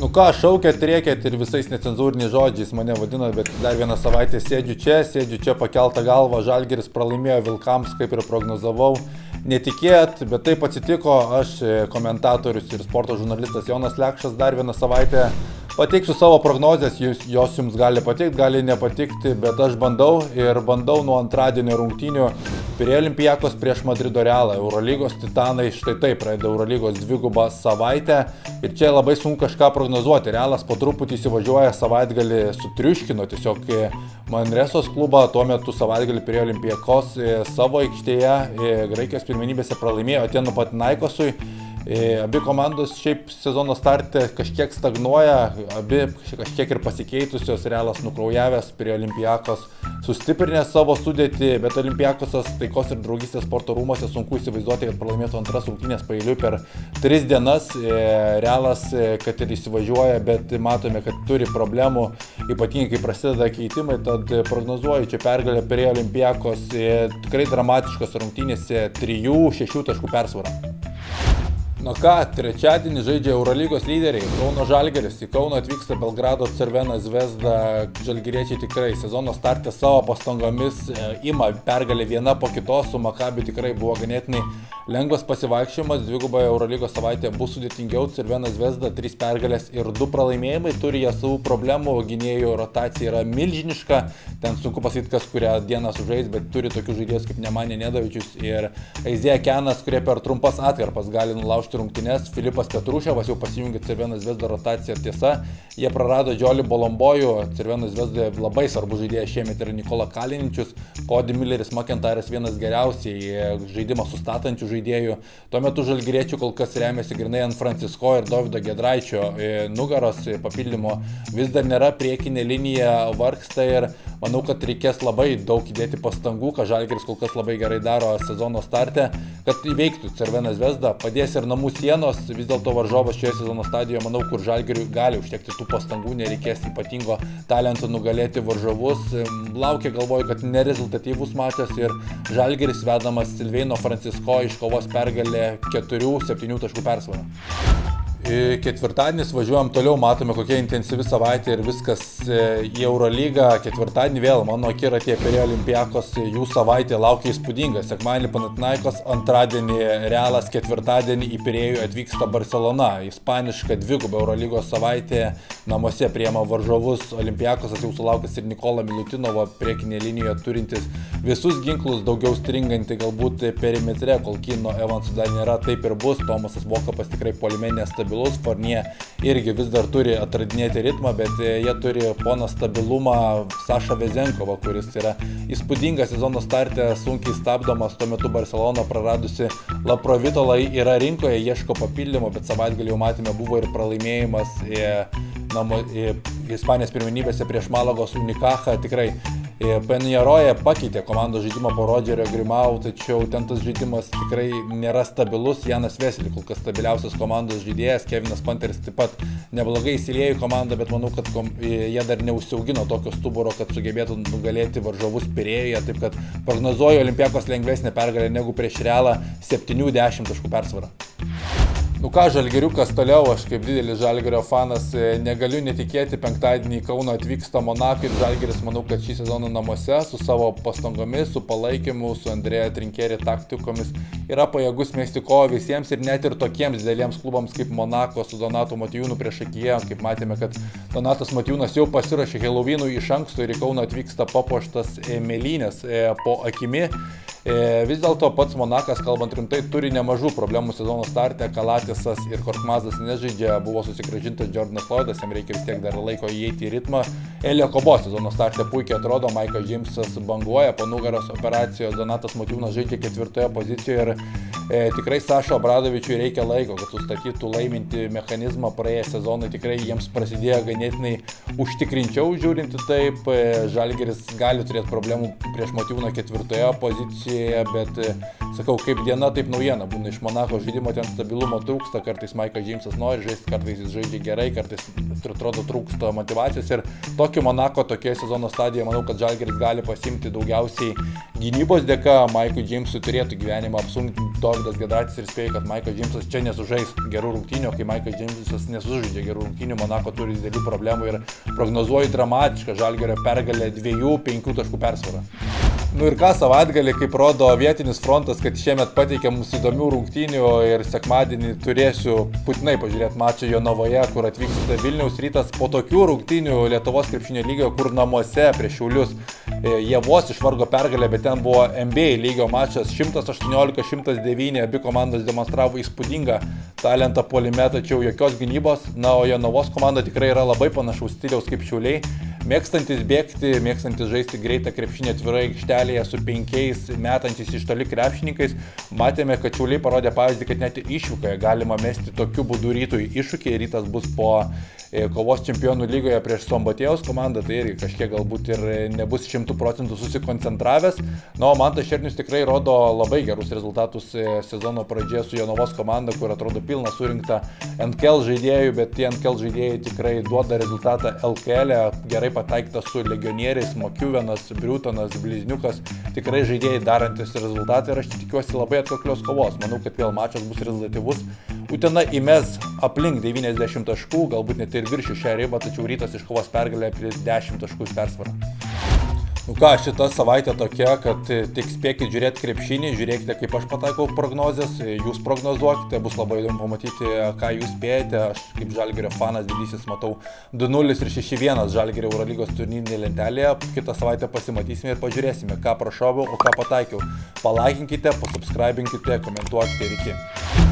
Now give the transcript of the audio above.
Nu ką, šaukėt, rėkėt ir visais necenzūriniais žodžiais mane vadinat, bet dar vieną savaitę sėdžiu čia pakeltą galvą, Žalgiris pralaimėjo Vilkams, kaip ir prognozavau. Netikėt, bet taip atsitiko, aš komentatorius ir sporto žurnalistas Jonas Lekšas dar vieną savaitę pateiksiu savo prognozes, jos jums gali patikti, gali nepatikti, bet aš bandau nuo antradienio rungtynių Pirėjo Olympiakos prieš Madrido Realą. Eurolygos titanai štai taip pradeda Eurolygos dvigubą savaitę ir čia labai sunku kažką prognozuoti. Realas po truputį įsivažiuoja savaitgalį sutriuškino tiesiog Manresos klubą, tuo metu savaitgalį Pirėjo Olympiakos savo aikštėje Graikijos pirmenybėse pralaimėjo Atėnų Panathinaikosui. Abi komandos šiaip sezono starte kažkiek stagnuoja, abi kažkiek ir pasikeitusios, Realas nukraujavęs, Pirėjo Olympiakos sustiprinęs savo sudėtį, bet Olympiakosas taikos ir draugystės sporto rūmose sunku įsivaizduoti, kad pralaimėtų antras rungtynės paeiliui per 3 dienas. Realas, kad ir įsivažiuoja, bet matome, kad turi problemų, ypatingai kai prasideda keitimai, tad prognozuoju čia pergalę Pirėjo Olympiakos tikrai dramatiškos rungtynėse 3-6 taškų persvarą. Nu ką, trečiadienį žaidžia Eurolygos lyderiai, Kauno Žalgiris, į Kauną atvyksta Belgrado Crvena Zvezda, žalgiriečiai tikrai sezono starte savo pastangomis ima pergalę vieną po kitos, su Makabi tikrai buvo ganėtinai lengvas pasivaikščiojimas, dviguba Eurolygos savaitė bus sudėtingiau, Crvena Zvezda 3 pergalės ir 2 pralaimėjimai, turi jie savų problemų, gynėjų rotacija yra milžiniška, ten sunku pasakyti, kas kurią dieną sužais, bet turi tokių žaidėjus kaip Nemanė Nedavičius ir Aizėja Kenas, kurie per trumpas atkarpas gali nulaužti rungtynes. Filipas Petruševas jau pasijungė Crvena Zvezda rotaciją, tiesa, jie prarado Džiolį Bolombojų, Crvena Zvezda labai svarbus žaidėjas šiemet yra Nikola Kaliničius, Cody Milleris McIntyre'as vienas geriausiai žaidimą sustatančių žaidėjų. Tuo metu žalgiriečių kol kas remiasi grinai ant Francisko ir Dovydo Giedraičio nugaros papildymo. Vis dar nėra, priekinė linija vargsta ir manau, kad reikės labai daug įdėti pastangų, ką Žalgiris kol kas labai gerai daro sezono starte, kad įveiktų Crvena Zvezda, padės ir namų sienos, vis dėlto varžovas šioje sezono stadijoje, manau, kur Žalgiriui gali užtekti tų pastangų, nereikės ypatingo talento nugalėti varžovus. Laukia, galvoju, kad nerezultatyvus mačas ir Žalgiris vedamas Silveino Francisko iškovos pergalę 4-7 taškų persvarą. Ketvirtadienis važiuojam toliau, matome kokia intensyvi savaitė ir viskas į Eurolygą. Ketvirtadienį vėl mano akiratyje Pirėjo Olympiakos, jų savaitė laukia įspūdinga. Sekmadienį Panathinaikos, antradienį Realas, ketvirtadienį į Pirėjų atvyksta Barcelona. Ispaniška dviguba Eurolygos savaitė, namuose priima varžovus. Olympiakosas jau sulaukęs ir Nikola Milutinovo priekinėje linijoje turintis visus ginklus, daugiau stringanti galbūt perimetre, kol Kino Evansų dar nėra, taip ir bus. Tomasas Vokapas tikrai puolime nestabilus. Fornie irgi vis dar turi atradinėti ritmą, bet jie turi poną stabilumą Sašą Vezenkovą, kuris yra įspūdingas sezono starte, sunkiai stabdomas, tuo metu Barcelona praradusi Laprovitolą yra rinkoje, ieško papildymo, bet savaitgalį jau matėme buvo ir pralaimėjimas Ispanijos pirmenybėse prieš Malagos Unicaja, tikrai Penjaroje pakeitė komandos žaidimą po Rodžerio Grimau, tačiau ten tas žaidimas tikrai nėra stabilus. Janas Vesely kol kas stabiliausias komandos žaidėjas, Kevinas Panteris taip pat neblogai įsiliejo į komandą, bet manau, kad jie dar neužsiaugino tokio stuburo, kad sugebėtų nugalėti varžovus Pirėjuje, taip kad prognozuoju Olympiakos lengvesnę pergalę negu prieš Realą 7-10 taškų persvarą. Nu ką, žalgiriukas toliau, aš kaip didelis Žalgirio fanas negaliu netikėti, penktadienį į Kauną atvyksta Monako ir Žalgiris, manau, kad šį sezoną namuose su savo pastangomis, su palaikymu, su Andrėja Trinkeri taktikomis yra pajėgus mesti kovą visiems ir net ir tokiems dideliems klubams kaip Monako su Donatu Motiejūnu priešakyje, kaip matėme, kad Donatas Motiejūnas jau pasiruošė Halloweenui iš anksto ir į Kauną atvyksta papuoštas mėlynės po akimi. Vis dėlto pats Monakas, kalbant rimtai, turi nemažų problemų sezono starte, Kalatisas ir Korkmazas nežaidžia, buvo susigrąžintas Jordanas Lloydas, jam reikia vis tiek dar laiko įeiti į ritmą. Elio Kobo sezono starte puikiai atrodo, Maikas Džeimsas banguoja po nugaros operacijos, Donatas Motiejūnas žaidžia 4 pozicijoje ir tikrai Sašo Obradovičiui reikia laiko, kad sustatytų laiminti mechanizmą. Praėję sezonai tikrai jiems prasidėjo ganėtinai užtikrinčiau žiūrinti taip, Žalgiris gali turėti problemų prieš Motiejūną 4 pozicijoje, bet sakau, kaip diena, taip naujiena, būna iš Monako žaidimo, ten stabilumo trūksta, kartais Maikas Džeimsas nori žaisti, kartais jis žaidžia gerai, kartais atrodo trūksta motyvacijos ir tokio Monako tokioje sezono stadijoje manau, kad Žalgiris gali pasiimti daugiausiai gynybos dėka. Maikui Džeimsui turėtų gyvenimą apsunkinti Dovydas Giedraitis ir spėjo, kad Maikas Džeimsas čia nesužais gerų rungtynių, kai Maikas Džeimsas nesužaidžia gerų rungtynių, Monako turi didelių problemų ir prognozuoju dramatišką Žalgirio pergalę 2-5 taškų persvarą. Nu ir ką savaitgalį, kaip rodo vietinis frontas, kad šiemet pateikė mums įdomių rungtynių ir sekmadienį turėsiu būtinai pažiūrėti mačą Jonavoje, kur atvyksta Vilniaus Rytas po tokių rungtynių Lietuvos krepšinio lygio, kur namuose prieš Šiaulius jie vos išvargo pergalę, bet ten buvo NBA lygio mačas 118-109, abi komandos demonstravo įspūdingą talentą puolime, tačiau jokios gynybos, na o Jonavos komanda tikrai yra labai panašaus stiliaus kaip Šiauliai. Mėgstantis bėgti, mėgstantis žaisti greitą krepšinį atvirai aikštelėje su 5 metantis iš toli krepšininkais. Matėme, kad Šiauliai parodė pavyzdį, kad net išvykoje galima mesti tokiu būdu Rytui iššūkį. Rytas bus po kovos čempionų lygoje prieš Sombatėjaus komandą, tai irgi kažkiek galbūt ir nebus 100% susikoncentravęs. Na, o Mantas Šernius tikrai rodo labai gerus rezultatus sezono pradžioje su Jonavos komanda, kur atrodo pilna surinkta NKL žaidėjų, bet tie NKL žaidėjai tikrai duoda rezultatą LKL, gerai pataikytas su legionieriais, Mokiuvenas, Briutonas, Blizniukas, tikrai žaidėjai darantis rezultatą ir aš tikiuosi labai atkaklios kovos. Manau, kad vėl mačas bus rezultatyvus. Utena įmes aplink 90 taškų, galbūt net ir viršių šią ribą, tačiau Rytas iškovos pergalę prie 10 taškų persvarą. Nu ką, šita savaitė tokia, kad tik spėkit žiūrėti krepšinį, žiūrėkite, kaip aš pataikau prognozes, jūs prognozuokite, bus labai įdomu pamatyti, ką jūs spėjate. Aš kaip Žalgirio fanas didysis matau 2-0 ir 6-1 Žalgirio Eurolygos turnyrinėje lentelėje. Kitą savaitę pasimatysime ir pažiūrėsime, ką prašoviau, o ką pataikiau. Palaikinkite, pasubscribinkite, komentuokite ir iki.